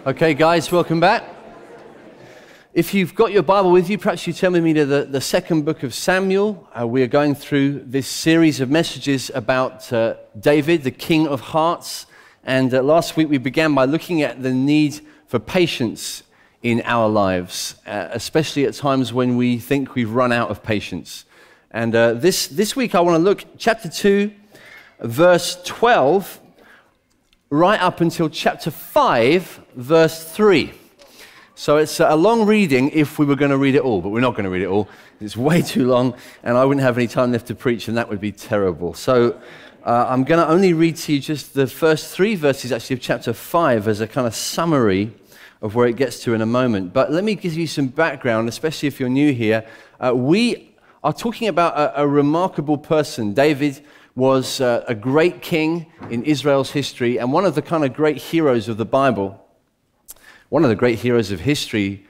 Okay, guys, welcome back. If you've got your Bible with you, perhaps you turn with me to the second book of Samuel. We are going through this series of messages about David, the King of Hearts. And last week we began by looking at the need for patience in our lives, especially at times when we think we've run out of patience. And this week I want to look chapter 2, verse 12, right up until chapter 5, verse 3. So it's a long reading if we were going to read it all, but we're not going to read it all. It's way too long, and I wouldn't have any time left to preach, and that would be terrible. So I'm going to only read to you just the first 3 verses, actually, of chapter 5 as a kind of summary of where it gets to in a moment. But let me give you some background, especially if you're new here. We are talking about a remarkable person. David was a great king in Israel's history and one of the kind of great heroes of the Bible. One of the great heroes of history,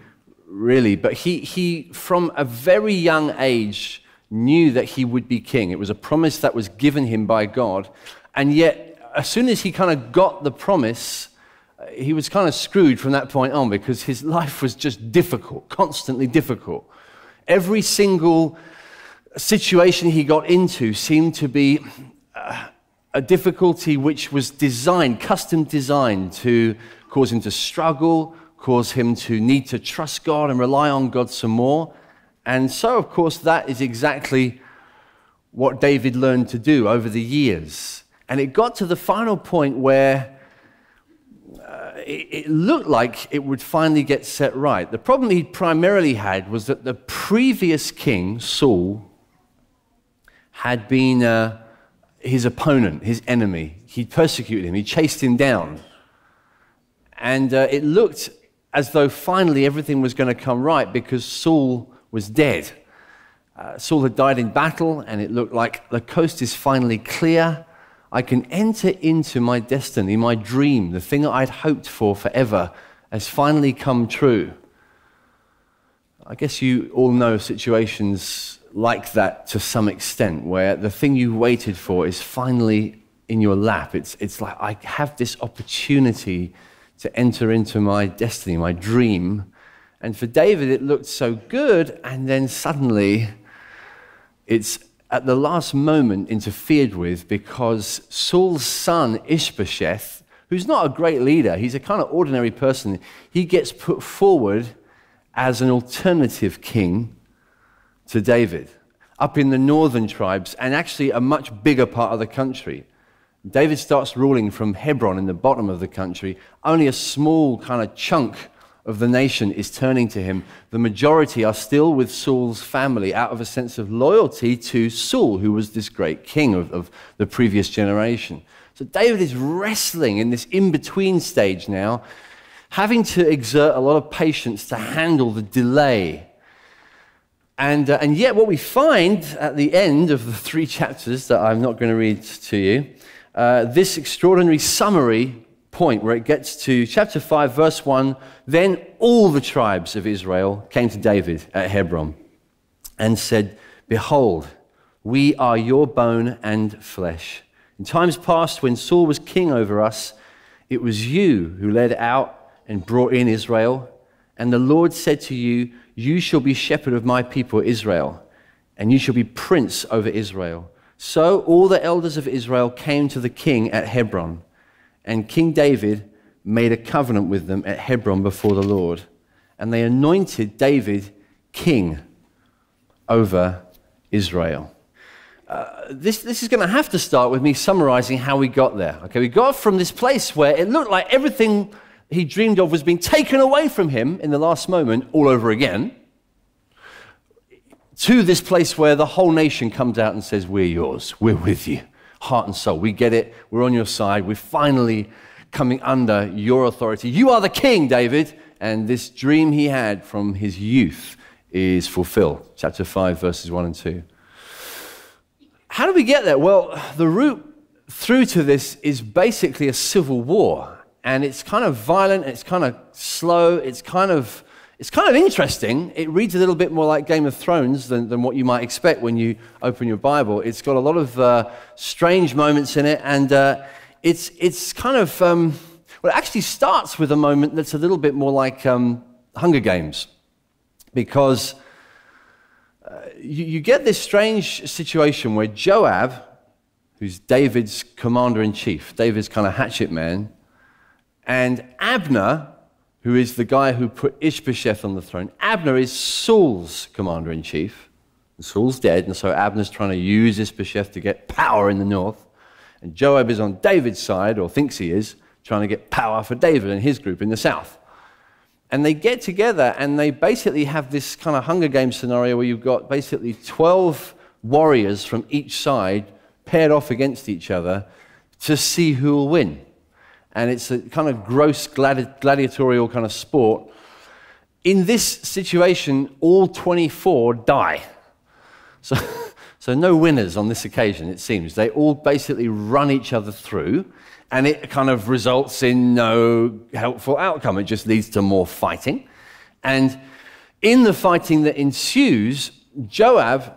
really. But he from a very young age, knew that he would be king. It was a promise that was given him by God. And yet, as soon as he kind of got the promise, he was kind of screwed from that point on because his life was just difficult, constantly difficult. Every single situation he got into seemed to be a difficulty which was custom designed to cause him to struggle, cause him to need to trust God and rely on God some more. And so, of course, that is exactly what David learned to do over the years. And it got to the final point where it looked like it would finally get set right. The problem he primarily had was that the previous king, Saul, had been his opponent, his enemy. He persecuted him. He chased him down. And it looked as though finally everything was going to come right because Saul was dead. Saul had died in battle, and it looked like the coast is finally clear. I can enter into my destiny, my dream, the thing that I'd hoped for forever has finally come true. I guess you all know situations like that to some extent, where the thing you waited for is finally in your lap. It's like I have this opportunity to enter into my destiny, my dream. And for David, it looked so good, and then suddenly it's at the last moment interfered with because Saul's son, Ishbosheth, who's not a great leader, he's a kind of ordinary person, he gets put forward as an alternative king to David, up in the northern tribes, and actually a much bigger part of the country. David starts ruling from Hebron in the bottom of the country. Only a small kind of chunk of the nation is turning to him. The majority are still with Saul's family out of a sense of loyalty to Saul, who was this great king of the previous generation. So David is wrestling in this in-between stage now, having to exert a lot of patience to handle the delay. And yet what we find at the end of the 3 chapters that I'm not going to read to you, this extraordinary summary point where it gets to chapter 5, verse 1, then all the tribes of Israel came to David at Hebron and said, "Behold, we are your bone and flesh. In times past, when Saul was king over us, it was you who led out and brought in Israel. And the Lord said to you, you shall be shepherd of my people Israel, and you shall be prince over Israel." So all the elders of Israel came to the king at Hebron, and King David made a covenant with them at Hebron before the Lord. And they anointed David king over Israel. This is going to have to start with me summarizing how we got there. Okay, we got from this place where it looked like everything he dreamed of was being taken away from him in the last moment all over again, to this place where the whole nation comes out and says, "We're yours, we're with you, heart and soul, we get it, we're on your side, we're finally coming under your authority. You are the king, David." And this dream he had from his youth is fulfilled. Chapter 5, verses 1 and 2. How do we get there? Well, the route through to this is basically a civil war. And it's kind of violent, it's kind of slow, it's kind of interesting. It reads a little bit more like Game of Thrones than what you might expect when you open your Bible. It's got a lot of strange moments in it, and it's kind of Well, it actually starts with a moment that's a little bit more like Hunger Games, because you get this strange situation where Joab, who's David's commander-in-chief, David's kind of hatchet man, and Abner, who is the guy who put Ishbosheth on the throne. Abner is Saul's commander-in-chief. Saul's dead, and so Abner's trying to use Ishbosheth to get power in the north. And Joab is on David's side, or thinks he is, trying to get power for David and his group in the south. And they get together, and they basically have this kind of Hunger Games scenario where you've got basically 12 warriors from each side paired off against each other to see who will win. And it's a kind of gross gladiatorial kind of sport. In this situation, all 24 die. So no winners on this occasion, it seems. They all basically run each other through, and it kind of results in no helpful outcome. It just leads to more fighting. And in the fighting that ensues, Joab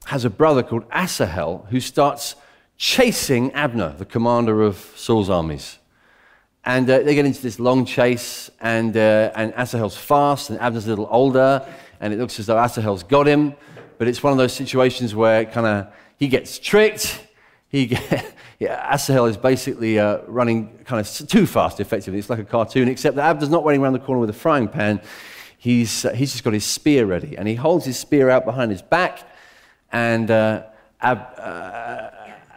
has a brother called Asahel who starts chasing Abner, the commander of Saul's armies. And they get into this long chase, and Asahel's fast, and Abner's a little older, and it looks as though Asahel's got him. But it's one of those situations where he gets tricked. Asahel is basically running kind of too fast, effectively. It's like a cartoon, except that Abner's not running around the corner with a frying pan. He's just got his spear ready, and he holds his spear out behind his back, and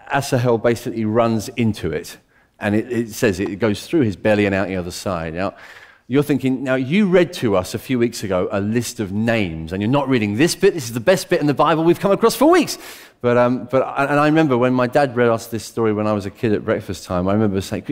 Asahel basically runs into it. And it says it goes through his belly and out the other side. Now, you're thinking, now you read to us a few weeks ago a list of names, and you're not reading this bit. This is the best bit in the Bible we've come across for weeks. And I remember when my dad read us this story when I was a kid at breakfast time, I remember saying,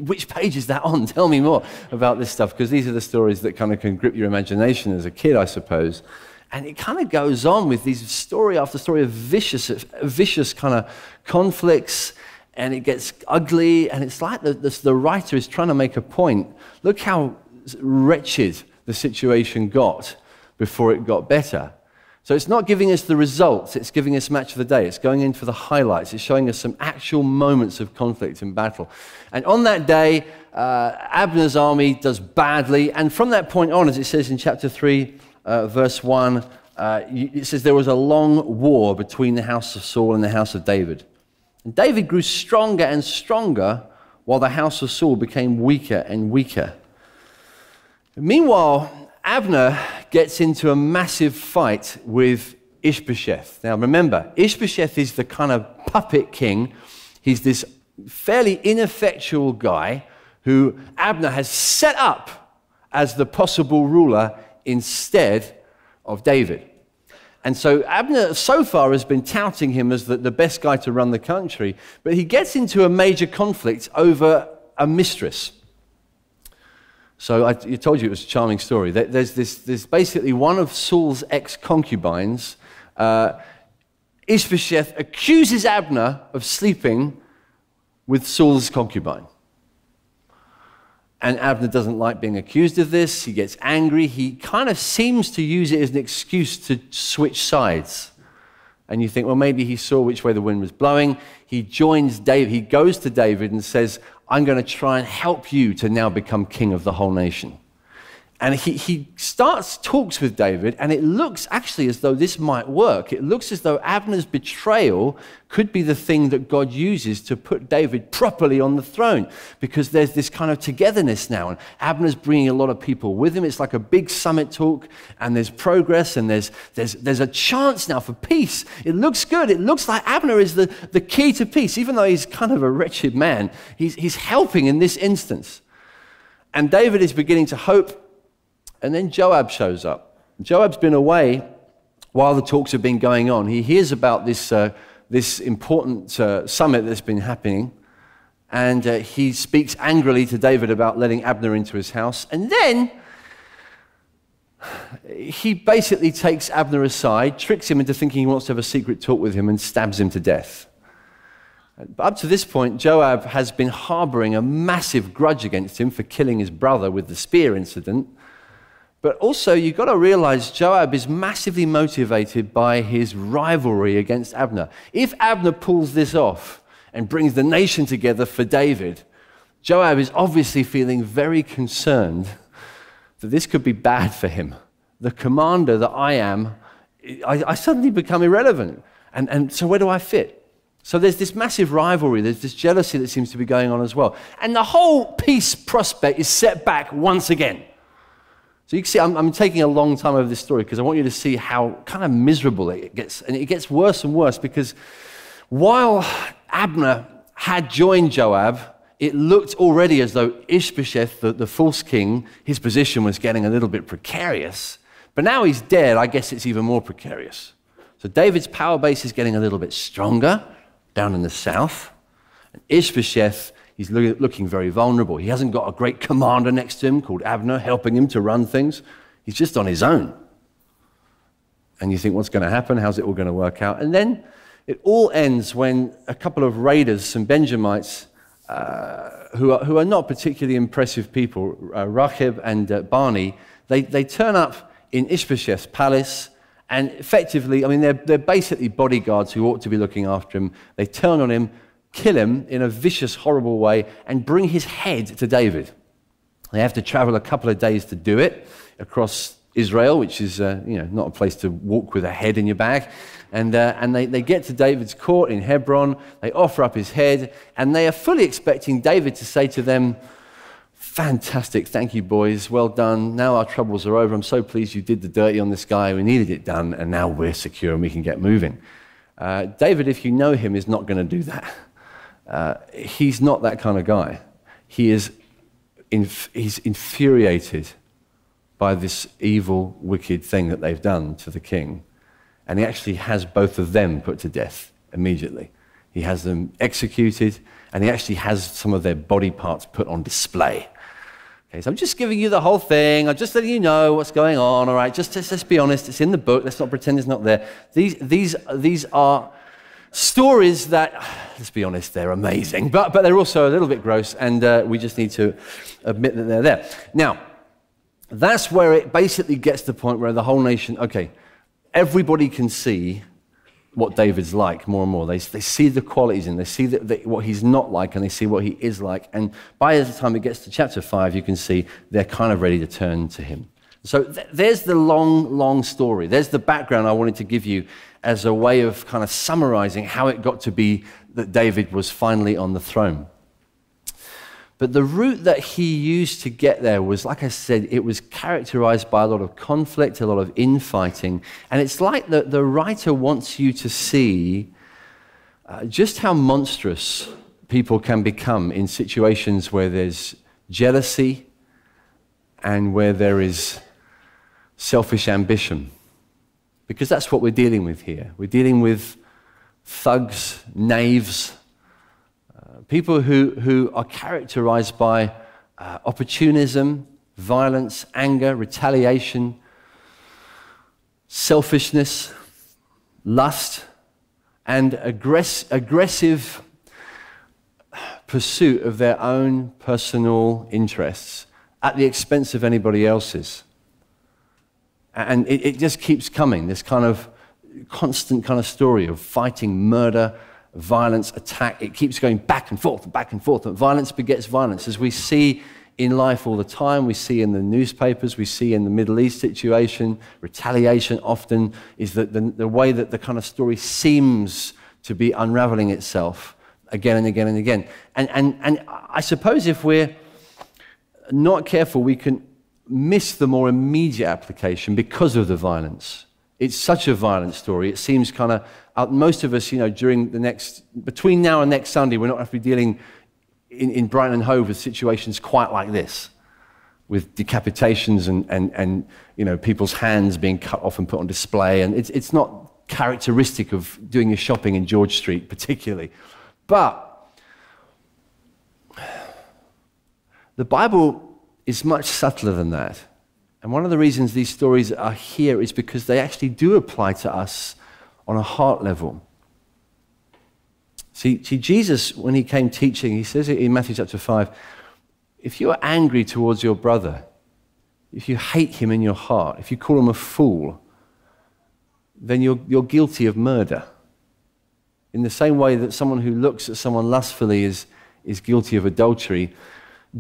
which page is that on? Tell me more about this stuff, because these are the stories that kind of can grip your imagination as a kid, I suppose. And it kind of goes on with these story after story of vicious kind of conflicts, and it gets ugly, and it's like the writer is trying to make a point. Look how wretched the situation got before it got better. So it's not giving us the results, it's giving us match of the day. It's going in for the highlights. It's showing us some actual moments of conflict and battle. And on that day, Abner's army does badly, and from that point on, as it says in chapter 3, verse 1, it says there was a long war between the house of Saul and the house of David. And David grew stronger and stronger, while the house of Saul became weaker and weaker. Meanwhile, Abner gets into a massive fight with Ishbosheth. Now remember, Ishbosheth is the kind of puppet king. He's this fairly ineffectual guy who Abner has set up as the possible ruler instead of David. And so Abner so far has been touting him as the best guy to run the country, but he gets into a major conflict over a mistress. So I told you it was a charming story. There's basically one of Saul's ex-concubines. Ishbosheth accuses Abner of sleeping with Saul's concubine. And Abner doesn't like being accused of this. He gets angry. He kind of seems to use it as an excuse to switch sides. And you think, well, maybe he saw which way the wind was blowing. He joins David. He goes to David and says, I'm going to try and help you to now become king of the whole nation. And he starts talks with David, and it looks actually as though this might work. It looks as though Abner's betrayal could be the thing that God uses to put David properly on the throne, because there's this kind of togetherness now, and Abner's bringing a lot of people with him. It's like a big summit talk, and there's progress, and there's a chance now for peace. It looks good. It looks like Abner is the key to peace, even though he's kind of a wretched man. He's helping in this instance. And David is beginning to hope. And then Joab shows up. Joab's been away while the talks have been going on. He hears about this important summit that's been happening, and he speaks angrily to David about letting Abner into his house. And then he basically takes Abner aside, tricks him into thinking he wants to have a secret talk with him, and stabs him to death. But up to this point, Joab has been harboring a massive grudge against him for killing his brother with the spear incident. But also, you've got to realize Joab is massively motivated by his rivalry against Abner. If Abner pulls this off and brings the nation together for David, Joab is obviously feeling very concerned that this could be bad for him. The commander that I am, I suddenly become irrelevant. And so where do I fit? So there's this massive rivalry, there's this jealousy that seems to be going on as well. And the whole peace prospect is set back once again. So you can see I'm taking a long time over this story because I want you to see how kind of miserable it gets. And it gets worse and worse because while Abner had joined Joab, it looked already as though Ishbosheth, the false king, his position was getting a little bit precarious. But now he's dead, I guess it's even more precarious. So David's power base is getting a little bit stronger down in the south. And Ishbosheth, he's looking very vulnerable. He hasn't got a great commander next to him called Abner helping him to run things. He's just on his own. And you think, what's going to happen? How's it all going to work out? And then it all ends when a couple of raiders, some Benjamites, who are not particularly impressive people, Rachab and Barney, they turn up in Ishbosheth's palace, and effectively, I mean, they're basically bodyguards who ought to be looking after him. They turn on him, kill him in a vicious, horrible way, and bring his head to David. They have to travel a couple of days to do it across Israel, which is not a place to walk with a head in your bag. And they get to David's court in Hebron, they offer up his head, and they are fully expecting David to say to them, fantastic, thank you boys, well done, now our troubles are over, I'm so pleased you did the dirty on this guy, we needed it done, and now we're secure and we can get moving. David, if you know him, is not going to do that. He's not that kind of guy. He's infuriated by this evil, wicked thing that they've done to the king. And he actually has both of them put to death immediately. He has them executed, and he actually has some of their body parts put on display. Okay, so I'm just giving you the whole thing. I'm just letting you know what's going on, all right? Let's be honest. It's in the book. Let's not pretend it's not there. These are stories that, let's be honest, they're amazing. But they're also a little bit gross, and we just need to admit that they're there. Now, that's where it basically gets to the point where the whole nation, okay, everybody can see what David's like more and more. They see the qualities in him. They see what he's not like, and they see what he is like. And by the time it gets to chapter 5, you can see they're kind of ready to turn to him. So there's the long, long story. There's the background I wanted to give you as a way of kind of summarizing how it got to be that David was finally on the throne. But the route that he used to get there was, like I said, it was characterized by a lot of conflict, a lot of infighting. And it's like the writer wants you to see just how monstrous people can become in situations where there's jealousy and where there is selfish ambition. Because that's what we're dealing with here. We're dealing with thugs, knaves, people who are characterized by opportunism, violence, anger, retaliation, selfishness, lust, and aggressive pursuit of their own personal interests at the expense of anybody else's. And it just keeps coming, this kind of constant kind of story of fighting, murder, violence, attack. It keeps going back and forth and back and forth. And violence begets violence. As we see in life all the time, we see in the newspapers, we see in the Middle East situation, retaliation often is the way that the kind of story seems to be unraveling itself again and again and again. And I suppose if we're not careful, we can miss the more immediate application because of the violence. It's such a violent story. It seems kind of, most of us, between now and next Sunday, we're not going to be dealing in Brighton and Hove with situations quite like this, with decapitations and people's hands being cut off and put on display. And it's not characteristic of doing your shopping in George Street particularly. But the Bible is much subtler than that. And one of the reasons these stories are here is because they actually do apply to us on a heart level. See, Jesus, when he came teaching, he says it in Matthew chapter 5, if you're angry towards your brother, if you hate him in your heart, if you call him a fool, then you're guilty of murder. In the same way that someone who looks at someone lustfully is is guilty of adultery.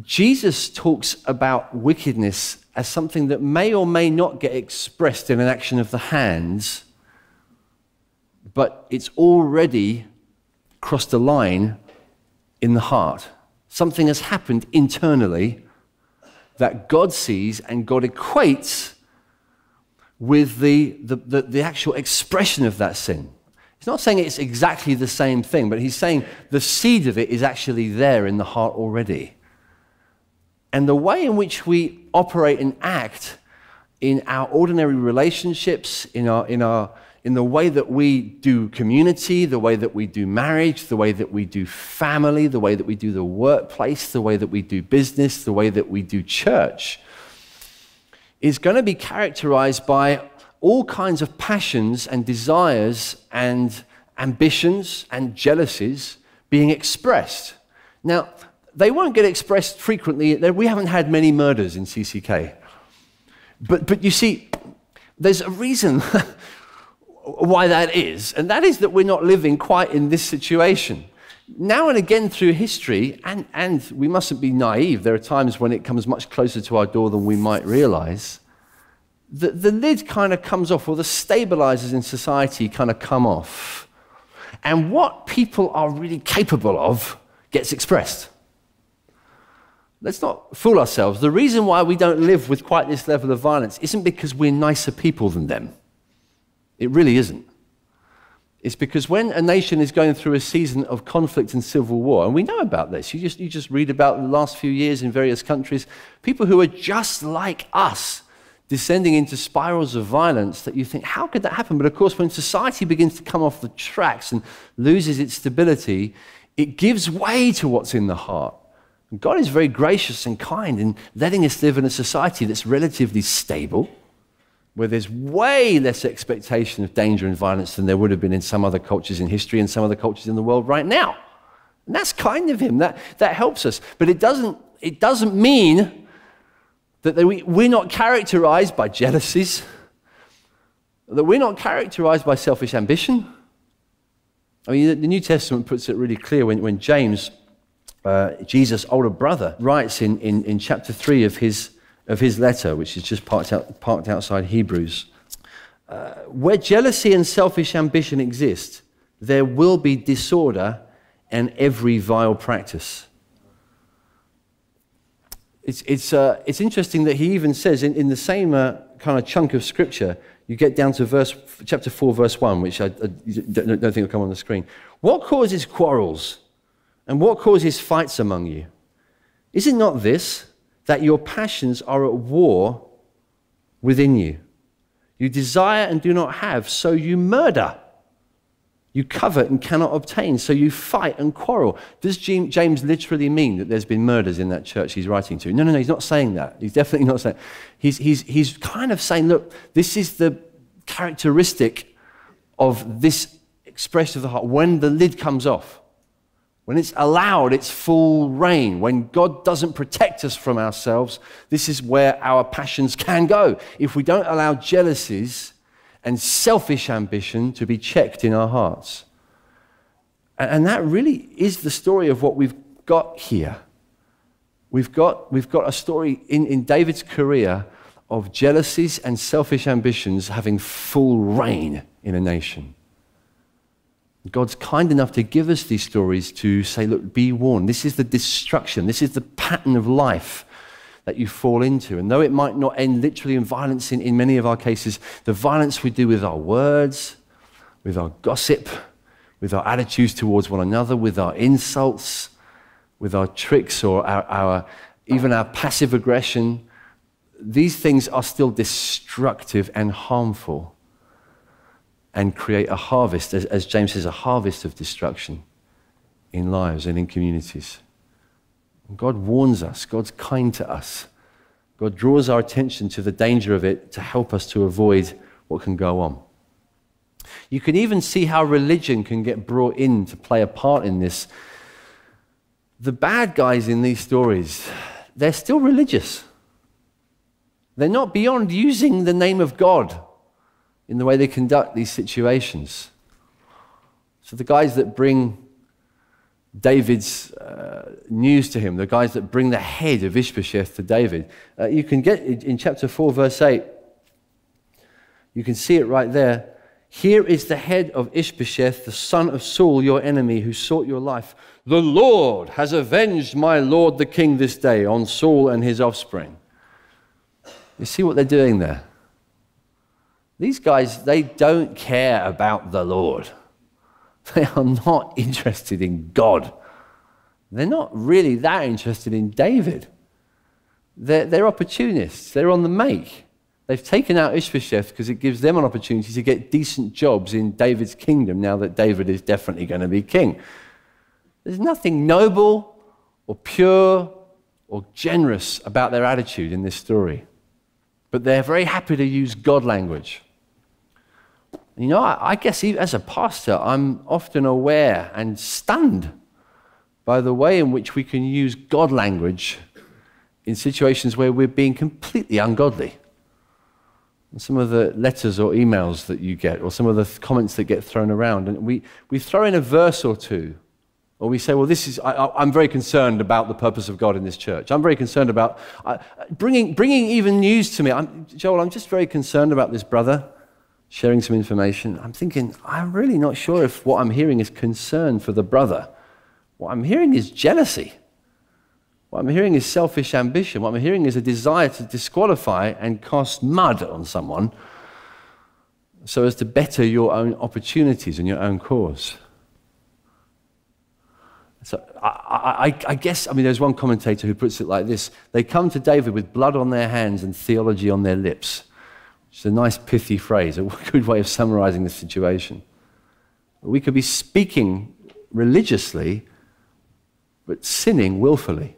Jesus talks about wickedness as something that may or may not get expressed in an action of the hands, but it's already crossed a line in the heart. Something has happened internally that God sees and God equates with the actual expression of that sin. He's not saying it's exactly the same thing, but he's saying the seed of it is actually there in the heart already. And the way in which we operate and act in our ordinary relationships, in the way that we do community, the way that we do marriage, the way that we do family, the way that we do the workplace, the way that we do business, the way that we do church, is going to be characterized by all kinds of passions and desires and ambitions and jealousies being expressed. Now, they won't get expressed frequently. We haven't had many murders in CCK. But you see, there's a reason why that is, and that is that we're not living quite in this situation. Now and again through history, and we mustn't be naive, there are times when it comes much closer to our door than we might realize, the lid kind of comes off, or the stabilizers in society kind of come off. And what people are really capable of gets expressed. Let's not fool ourselves. The reason why we don't live with quite this level of violence isn't because we're nicer people than them. It really isn't. It's because when a nation is going through a season of conflict and civil war, and we know about this, you just read about the last few years in various countries, people who are just like us descending into spirals of violence that you think, how could that happen? But of course, when society begins to come off the tracks and loses its stability, it gives way to what's in the heart. And God is very gracious and kind in letting us live in a society that's relatively stable, where there's way less expectation of danger and violence than there would have been in some other cultures in history and some other cultures in the world right now. And that's kind of him. That helps us. But it doesn't mean that we're not characterized by jealousies, that we're not characterized by selfish ambition. I mean, the New Testament puts it really clear when James, Jesus' older brother, writes in chapter 3 of his letter, which is just parked outside Hebrews, where jealousy and selfish ambition exist, there will be disorder and every vile practice. It's interesting that he even says in the same kind of chunk of scripture, you get down to chapter 4, verse 1, which I don't think will come on the screen. What causes quarrels and what causes fights among you? Is it not this, that your passions are at war within you? You desire and do not have, so you murder. You covet and cannot obtain, so you fight and quarrel. Does James literally mean that there's been murders in that church he's writing to? No, he's not saying that. He's definitely not saying. He's kind of saying, look, this is the characteristic of this expression of the heart when the lid comes off. When it's allowed its full reign, when God doesn't protect us from ourselves, this is where our passions can go. If we don't allow jealousies and selfish ambition to be checked in our hearts. And that really is the story of what we've got here. We've got a story in David's career of jealousies and selfish ambitions having full reign in a nation. God's kind enough to give us these stories to say, look, be warned. This is the destruction. This is the pattern of life that you fall into. And though it might not end literally in violence in many of our cases, the violence we do with our words, with our gossip, with our attitudes towards one another, with our insults, with our tricks or even our passive aggression, these things are still destructive and harmful and create a harvest, as James says, a harvest of destruction in lives and in communities. God warns us. God's kind to us. God draws our attention to the danger of it to help us to avoid what can go on. You can even see how religion can get brought in to play a part in this. The bad guys in these stories, they're still religious. They're not beyond using the name of God in the way they conduct these situations. So the guys that bring David's news to him, the guys that bring the head of Ishbosheth to David. You can get it in chapter 4, verse 8. You can see it right there. Here is the head of Ishbosheth, the son of Saul, your enemy, who sought your life. The Lord has avenged my lord the king this day on Saul and his offspring. You see what they're doing there? These guys, they don't care about the Lord. They are not interested in God. They're not really that interested in David. They're opportunists. They're on the make. They've taken out Ishbosheth because it gives them an opportunity to get decent jobs in David's kingdom now that David is definitely going to be king. There's nothing noble or pure or generous about their attitude in this story. But they're very happy to use God language. You know, I guess even as a pastor, I'm often aware and stunned by the way in which we can use God language in situations where we're being completely ungodly. And some of the letters or emails that you get, or some of the comments that get thrown around, and we throw in a verse or two, or we say, well, I'm very concerned about the purpose of God in this church. I'm very concerned about bringing even news to me. Joel, I'm just very concerned about this brother sharing some information. I'm thinking, I'm really not sure if what I'm hearing is concern for the brother. What I'm hearing is jealousy. What I'm hearing is selfish ambition. What I'm hearing is a desire to disqualify and cast mud on someone so as to better your own opportunities and your own cause. So I guess, there's one commentator who puts it like this. They come to David with blood on their hands and theology on their lips. Which is a nice pithy phrase, a good way of summarizing the situation. We could be speaking religiously, but sinning willfully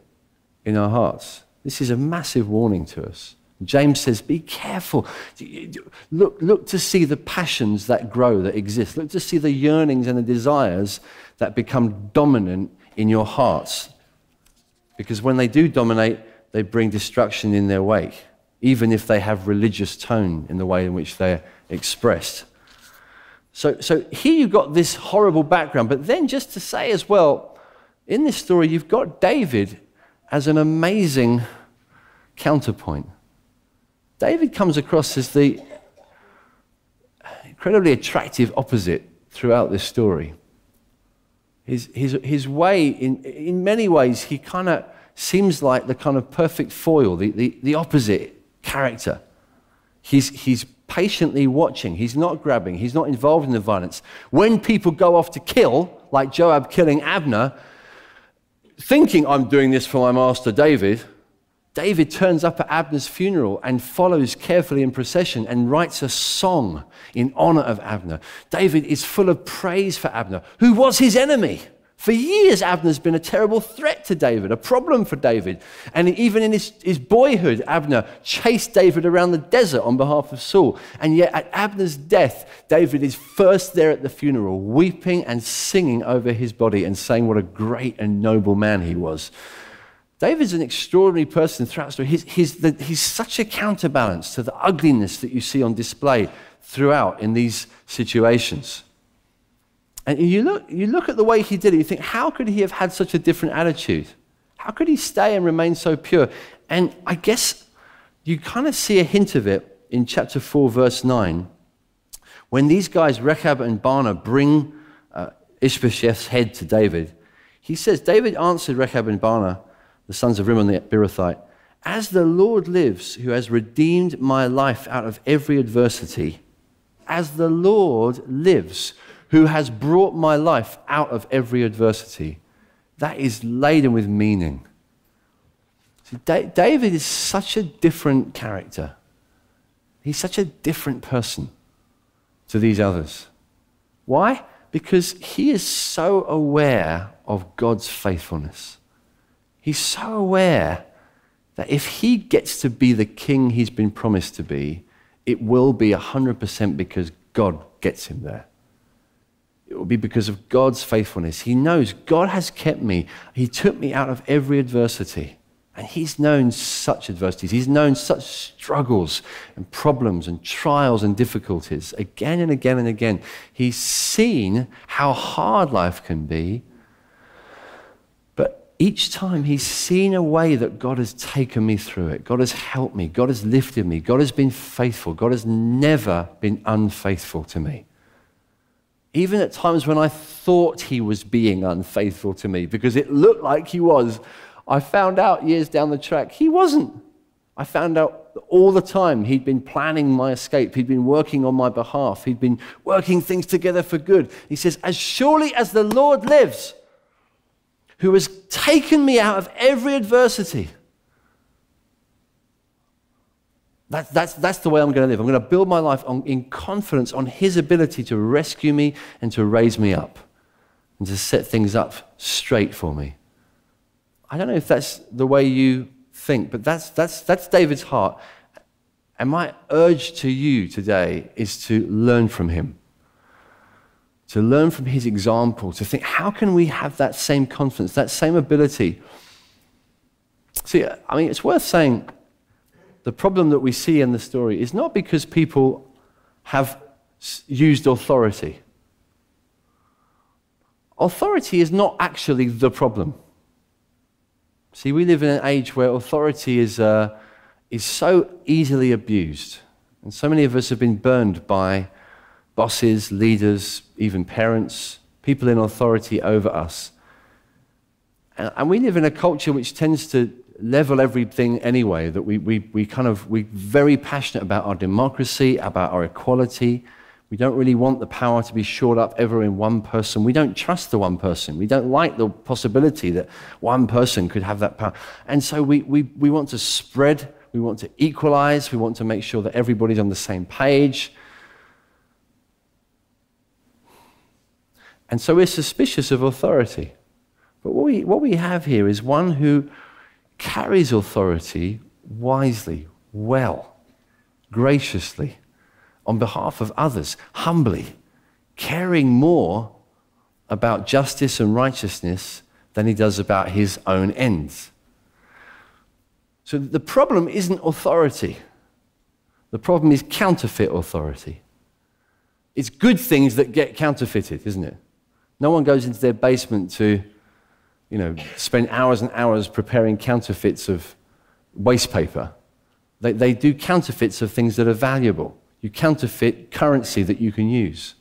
in our hearts. This is a massive warning to us. James says, be careful. Look to see the passions that grow, that exist. Look to see the yearnings and the desires that become dominant in your hearts. Because when they do dominate, they bring destruction in their wake, even if they have religious tone in the way in which they're expressed. So here you've got this horrible background, but then just to say as well, in this story, you've got David as an amazing counterpoint. David comes across as the incredibly attractive opposite throughout this story. His way, in many ways, he kind of seems like the kind of perfect foil, the opposite character. He's patiently watching. He's not grabbing. He's not involved in the violence. When people go off to kill, like Joab killing Abner, thinking I'm doing this for my master David, David turns up at Abner's funeral and follows carefully in procession and writes a song in honor of Abner. David is full of praise for Abner, who was his enemy. For years, Abner's been a terrible threat to David, a problem for David. And even in his boyhood, Abner chased David around the desert on behalf of Saul. And yet at Abner's death, David is first there at the funeral, weeping and singing over his body and saying what a great and noble man he was. David's an extraordinary person throughout the story. He's such a counterbalance to the ugliness that you see on display throughout in these situations. And you look at the way he did it, you think, how could he have had such a different attitude? How could he stay and remain so pure? And I guess you kind of see a hint of it in chapter 4, verse 9, when these guys, Rechab and Baanah, bring Ishbosheth's head to David. He says, David answered Rechab and Baanah, the sons of Rimmon the Beerothite, as the Lord lives, who has redeemed my life out of every adversity, as the Lord lives, who has brought my life out of every adversity. That is laden with meaning. See, David is such a different character. He's such a different person to these others. Why? Because he is so aware of God's faithfulness. He's so aware that if he gets to be the king he's been promised to be, it will be 100% because God gets him there. It will be because of God's faithfulness. He knows God has kept me. He took me out of every adversity. And he's known such adversities. He's known such struggles and problems and trials and difficulties again and again and again. He's seen how hard life can be. each time he's seen a way that God has taken me through it. God has helped me. God has lifted me. God has been faithful. God has never been unfaithful to me. Even at times when I thought he was being unfaithful to me, because it looked like he was, I found out years down the track, he wasn't. I found out all the time he'd been planning my escape. He'd been working on my behalf. He'd been working things together for good. He says, as surely as the Lord lives, who has taken me out of every adversity. That's the way I'm going to live. I'm going to build my life in confidence on his ability to rescue me and to raise me up and to set things up straight for me. I don't know if that's the way you think, but that's David's heart. And my urge to you today is to learn from him. To learn from his example, to think, how can we have that same confidence, that same ability? See, I mean, it's worth saying the problem that we see in the story is not because people have used authority. Authority is not actually the problem. See, we live in an age where authority is so easily abused. And so many of us have been burned by bosses, leaders, even parents, people in authority over us. And we live in a culture which tends to level everything anyway, that we're very passionate about our democracy, about our equality. We don't really want the power to be shored up ever in one person. We don't trust the one person. We don't like the possibility that one person could have that power. And so we want to spread, we want to equalize, we want to make sure that everybody's on the same page. And so we're suspicious of authority. But what we have here is one who carries authority wisely, well, graciously, on behalf of others, humbly, caring more about justice and righteousness than he does about his own ends. So the problem isn't authority. The problem is counterfeit authority. It's good things that get counterfeited, isn't it? No one goes into their basement to, spend hours and hours preparing counterfeits of waste paper. They do counterfeits of things that are valuable. You counterfeit currency that you can use.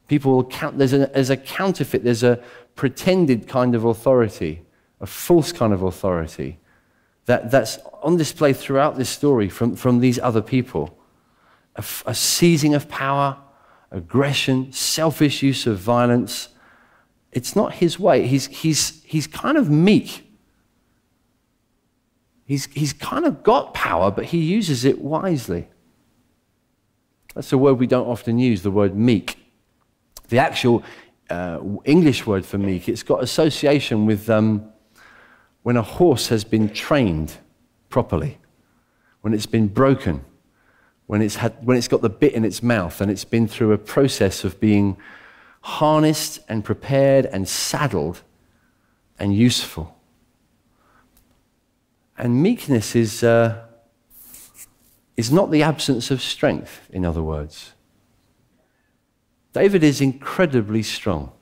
People will there's a counterfeit, there's a pretended kind of authority, a false kind of authority that's on display throughout this story from these other people. A seizing of power, aggression, selfish use of violence. It's not his way. He's kind of meek. He's kind of got power, but he uses it wisely. That's a word we don't often use, the word meek. The actual English word for meek, it's got association with when a horse has been trained properly, when it's been broken, when it's got the bit in its mouth and it's been through a process of being harnessed and prepared and saddled and useful. And meekness is not the absence of strength, in other words. David is incredibly strong.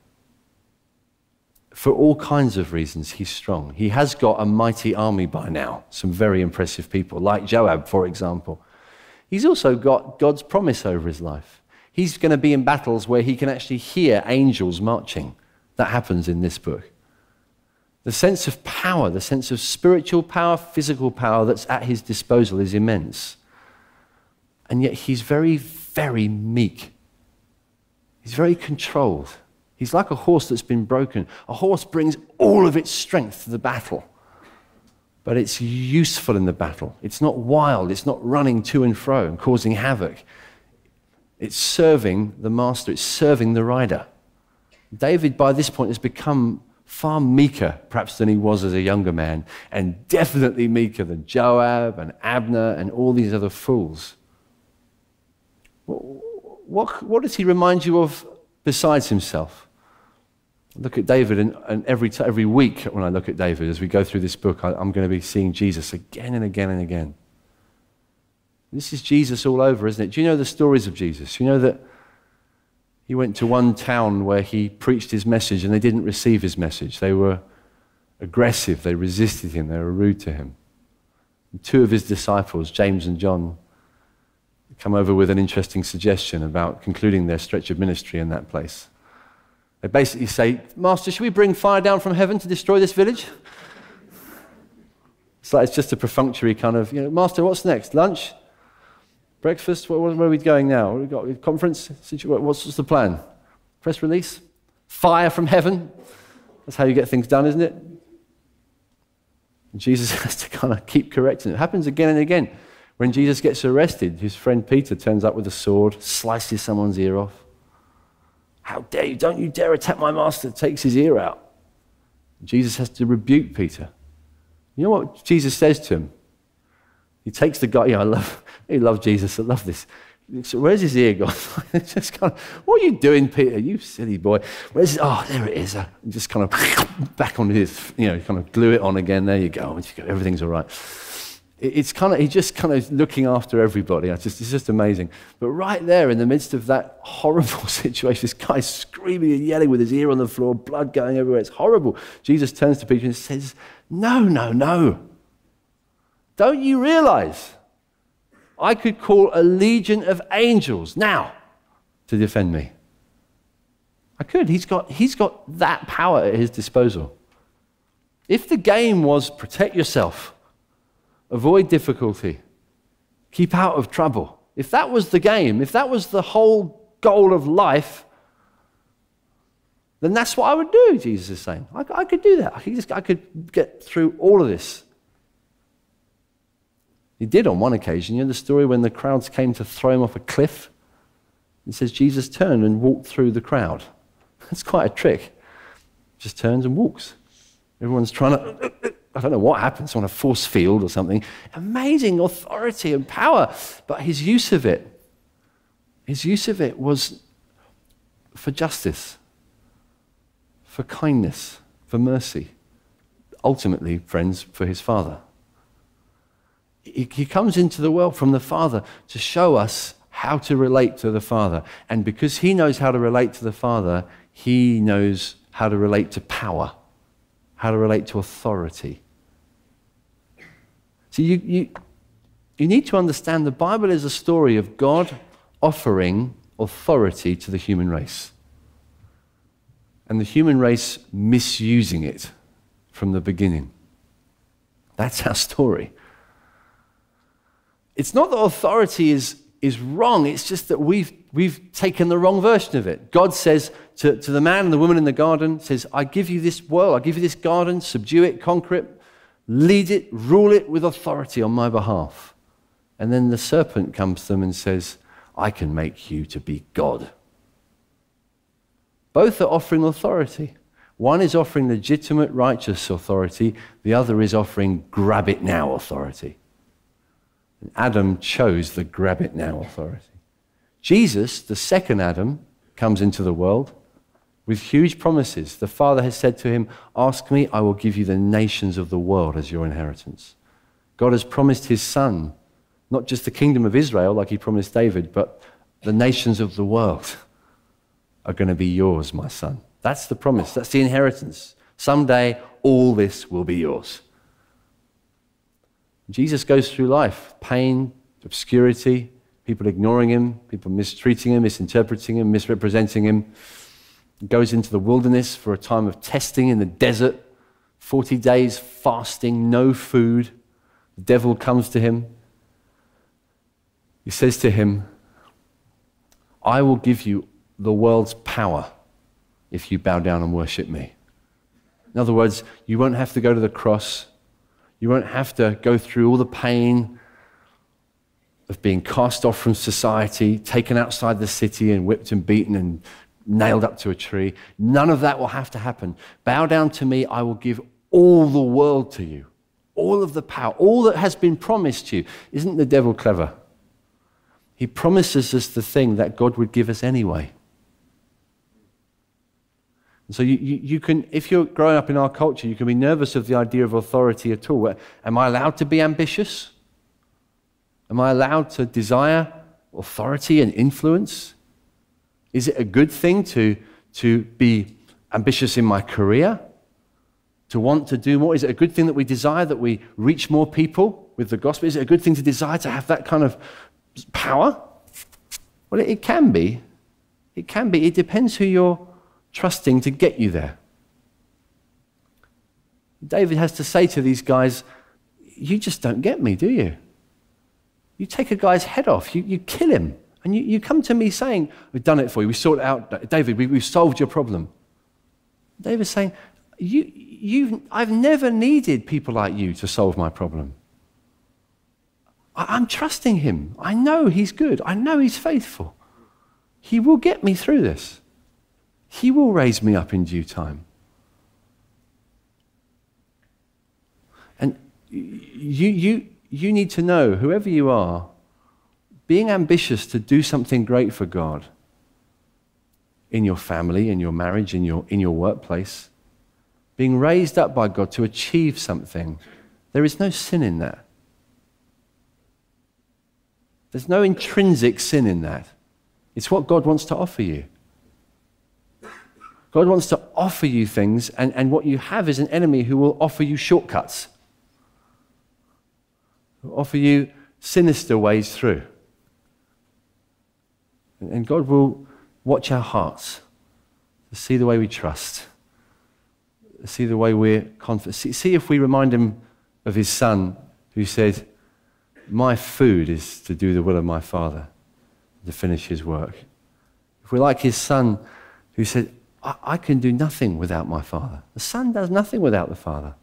For all kinds of reasons, he's strong. He has got a mighty army by now, some very impressive people, like Joab, for example. He's also got God's promise over his life. He's going to be in battles where he can actually hear angels marching. That happens in this book. The sense of power, the sense of spiritual power, physical power that's at his disposal is immense. And yet he's very, very meek. He's very controlled. He's like a horse that's been broken. A horse brings all of its strength to the battle, but it's useful in the battle. It's not wild. It's not running to and fro and causing havoc. It's serving the master. It's serving the rider. David, by this point, has become far meeker, perhaps, than he was as a younger man, and definitely meeker than Joab and Abner and all these other fools. What does he remind you of besides himself? Look at David, and every week when I look at David, as we go through this book, I'm going to be seeing Jesus again and again and again. This is Jesus all over, isn't it? Do you know the stories of Jesus? You know that he went to one town where he preached his message and they didn't receive his message. They were aggressive. They resisted him. They were rude to him. And two of his disciples, James and John, come over with an interesting suggestion about concluding their stretch of ministry in that place. They basically say, Master, should we bring fire down from heaven to destroy this village? It's just a perfunctory kind of, Master, what's next? Lunch? Breakfast? Where are we going now? We've got a conference? What's the plan? Press release? Fire from heaven? That's how you get things done, isn't it? And Jesus has to kind of keep correcting it. It happens again and again. When Jesus gets arrested, his friend Peter turns up with a sword, slices someone's ear off. How dare you? Don't you dare attack my master. Takes his ear out. Jesus has to rebuke Peter. You know what Jesus says to him? He takes the guy. I love Jesus. I love this. So where's his ear gone? It's just kind of, what are you doing, Peter? You silly boy. Where's it? Oh, there it is. Just kind of back on his, kind of glue it on again. There you go. Everything's all right. It's kind of, he's just kind of looking after everybody. It's just amazing. But right there in the midst of that horrible situation, this guy's screaming and yelling with his ear on the floor, blood going everywhere. It's horrible. Jesus turns to Peter and says, No. Don't you realize I could call a legion of angels now to defend me? I could. He's got that power at his disposal. If the game was protect yourself, avoid difficulty, keep out of trouble, if that was the game, if that was the whole goal of life, then that's what I would do, Jesus is saying. I could do that. I could get through all of this. He did on one occasion. You know the story when the crowds came to throw him off a cliff? It says Jesus turned and walked through the crowd. That's quite a trick. Just turns and walks. Everyone's trying to, I don't know what happens, on a force field or something. Amazing authority and power. But his use of it was for justice, for kindness, for mercy. Ultimately, friends, for his Father. He comes into the world from the Father to show us how to relate to the Father. And because he knows how to relate to the Father, he knows how to relate to power, how to relate to authority. So you need to understand the Bible is a story of God offering authority to the human race. And the human race misusing it from the beginning. That's our story. It's not that authority is wrong, it's just that we've taken the wrong version of it. God says to the man and the woman in the garden, says, I give you this world, I give you this garden, subdue it, conquer it, lead it, rule it with authority on my behalf. And then the serpent comes to them and says, I can make you to be God. Both are offering authority. One is offering legitimate, righteous authority. The other is offering grab it now authority. And Adam chose the grab it now authority. Jesus, the second Adam, comes into the world with huge promises. The Father has said to him, ask me, I will give you the nations of the world as your inheritance. God has promised his Son, not just the kingdom of Israel like he promised David, but the nations of the world are going to be yours, my son. That's the promise. That's the inheritance. Someday, all this will be yours. Jesus goes through life, pain, obscurity, people ignoring him, people mistreating him, misinterpreting him, misrepresenting him. He goes into the wilderness for a time of testing in the desert, 40 days fasting, no food. The devil comes to him. He says to him, I will give you the world's power if you bow down and worship me. In other words, you won't have to go to the cross. You won't have to go through all the pain of being cast off from society, taken outside the city and whipped and beaten and nailed up to a tree. None of that will have to happen. Bow down to me, I will give all the world to you. All of the power, all that has been promised to you. Isn't the devil clever? He promises us the thing that God would give us anyway. And so you can, if you're growing up in our culture, you can be nervous of the idea of authority at all. Am I allowed to be ambitious? Am I allowed to desire authority and influence? Is it a good thing to be ambitious in my career? to want to do more? Is it a good thing that we desire that we reach more people with the gospel? Is it a good thing to desire to have that kind of power? Well, it can be. It can be. It depends who you're trusting to get you there. David has to say to these guys, you just don't get me, do you? You take a guy's head off, you kill him, and you come to me saying, we've done it for you, we sorted it out. David, we've solved your problem. David's saying, I've never needed people like you to solve my problem. I'm trusting him. I know he's good. I know he's faithful. He will get me through this. He will raise me up in due time. And you need to know, whoever you are, being ambitious to do something great for God in your family, in your marriage, in your workplace, being raised up by God to achieve something, there is no sin in that. There's no intrinsic sin in that. It's what God wants to offer you. God wants to offer you things, and what you have is an enemy who will offer you shortcuts, will offer you sinister ways through. And God will watch our hearts to see the way we trust, see the way we're confident. See if we remind him of his son who said, my food is to do the will of my Father, to finish his work. If we're like his son who said, I can do nothing without my Father. The Son does nothing without the Father.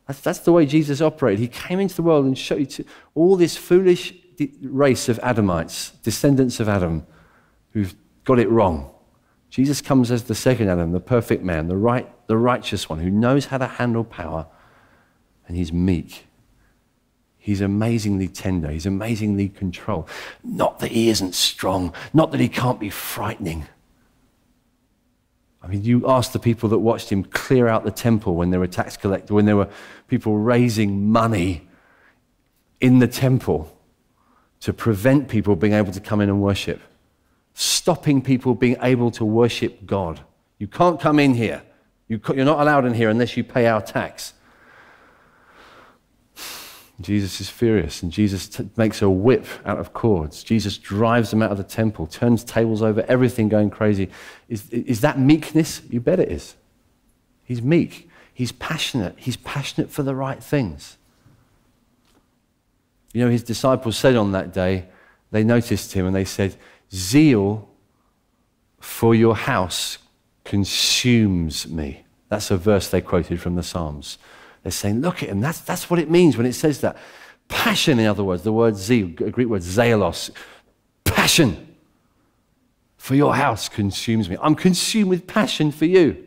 That's the way Jesus operated. He came into the world and showed to all this foolish race of Adamites, descendants of Adam, who've got it wrong. Jesus comes as the second Adam, the perfect man, the righteous one, who knows how to handle power, and he's meek. He's amazingly tender. He's amazingly controlled. Not that he isn't strong. Not that he can't be frightening. I mean, you ask the people that watched him clear out the temple when there were tax collectors, when there were people raising money in the temple to prevent people being able to come in and worship, stopping people being able to worship God. You can't come in here. You're not allowed in here unless you pay our tax. Jesus is furious, and Jesus makes a whip out of cords. Jesus drives them out of the temple, turns tables over, everything going crazy. Is that meekness? You bet it is. He's meek. He's passionate. He's passionate for the right things. You know, his disciples said on that day, they noticed him and they said, zeal for your house consumes me. That's a verse they quoted from the Psalms. They're saying, look at him. That's what it means when it says that. Passion, in other words, the word zeal, Greek word zelos. Passion for your house consumes me. I'm consumed with passion for you.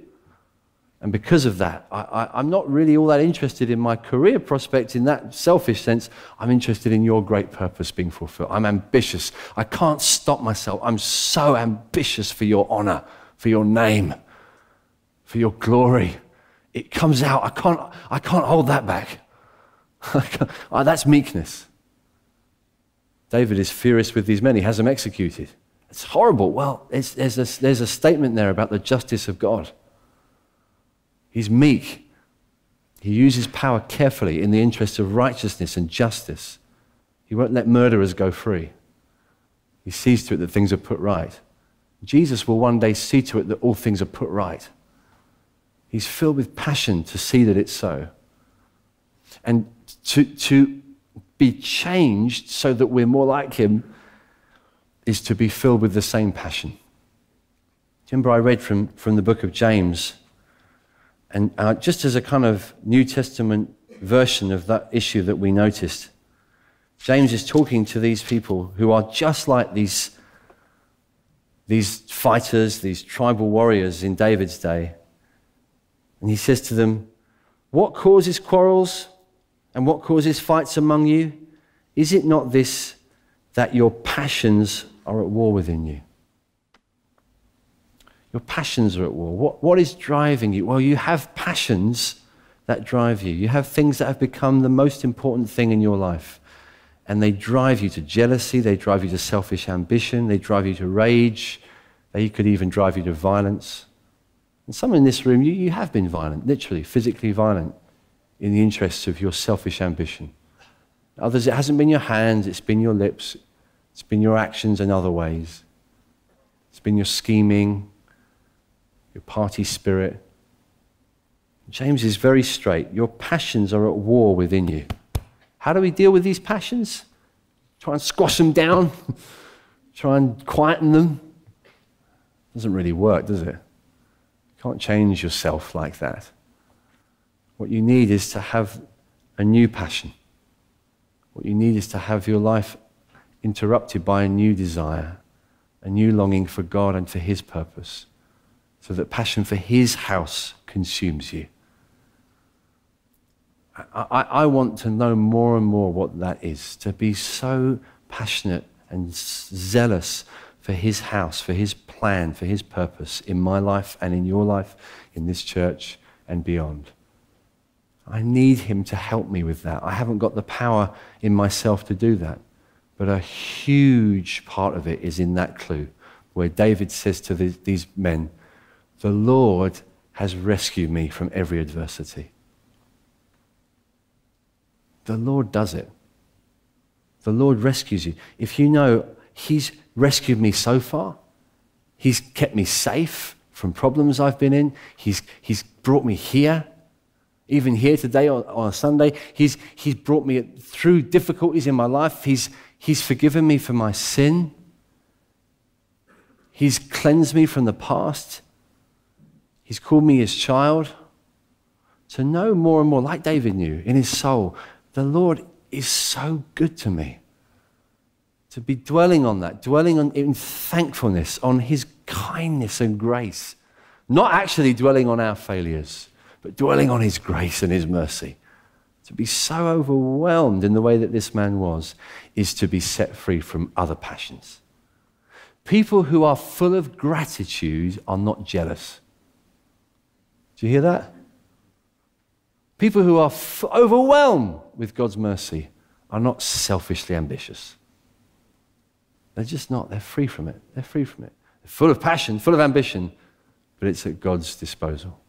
And because of that, I'm not really all that interested in my career prospects in that selfish sense. I'm interested in your great purpose being fulfilled. I'm ambitious. I can't stop myself. I'm so ambitious for your honor, for your name, for your glory. It comes out. I can't hold that back. That's meekness. David is furious with these men. He has them executed. It's horrible. Well, there's a statement there about the justice of God. He's meek. He uses power carefully in the interest of righteousness and justice. He won't let murderers go free. He sees to it that things are put right. Jesus will one day see to it that all things are put right. He's filled with passion to see that it's so. And to be changed so that we're more like him is to be filled with the same passion. Remember, I read from the book of James, and just as a kind of New Testament version of that issue that we noticed, James is talking to these people who are just like these fighters, these tribal warriors in David's day. And he says to them, what causes quarrels and what causes fights among you? Is it not this, that your passions are at war within you? Your passions are at war. What is driving you? Well, you have passions that drive you. You have things that have become the most important thing in your life. And they drive you to jealousy, they drive you to selfish ambition, they drive you to rage, they could even drive you to violence. And some in this room, you have been violent, literally, physically violent, in the interests of your selfish ambition. Others, it hasn't been your hands, it's been your lips, it's been your actions in other ways. It's been your scheming, your party spirit. James is very straight. Your passions are at war within you. How do we deal with these passions? Try and squash them down? Try and quieten them? Doesn't really work, does it? You can't change yourself like that. What you need is to have a new passion. What you need is to have your life interrupted by a new desire, a new longing for God and for His purpose, so that passion for His house consumes you. I want to know more and more what that is, to be so passionate and zealous for His house, for His plan, for His purpose in my life and in your life, in this church and beyond. I need Him to help me with that. I haven't got the power in myself to do that. But a huge part of it is in that clue, where David says to these men, the Lord has rescued me from every adversity. The Lord does it. The Lord rescues you. If you know He's rescued me so far, He's kept me safe from problems I've been in, He's brought me here, even here today on a Sunday, He's brought me through difficulties in my life, He's forgiven me for my sin, He's cleansed me from the past, He's called me His child. To know more and more, like David knew in his soul, the Lord is so good to me. To be dwelling on that, dwelling on in thankfulness, on His kindness and grace. Not actually dwelling on our failures, but dwelling on His grace and His mercy. To be so overwhelmed in the way that this man was, is to be set free from other passions. People who are full of gratitude are not jealous. Do you hear that? People who are overwhelmed with God's mercy are not selfishly ambitious. They're just not. They're free from it. They're free from it. They're full of passion, full of ambition, but it's at God's disposal.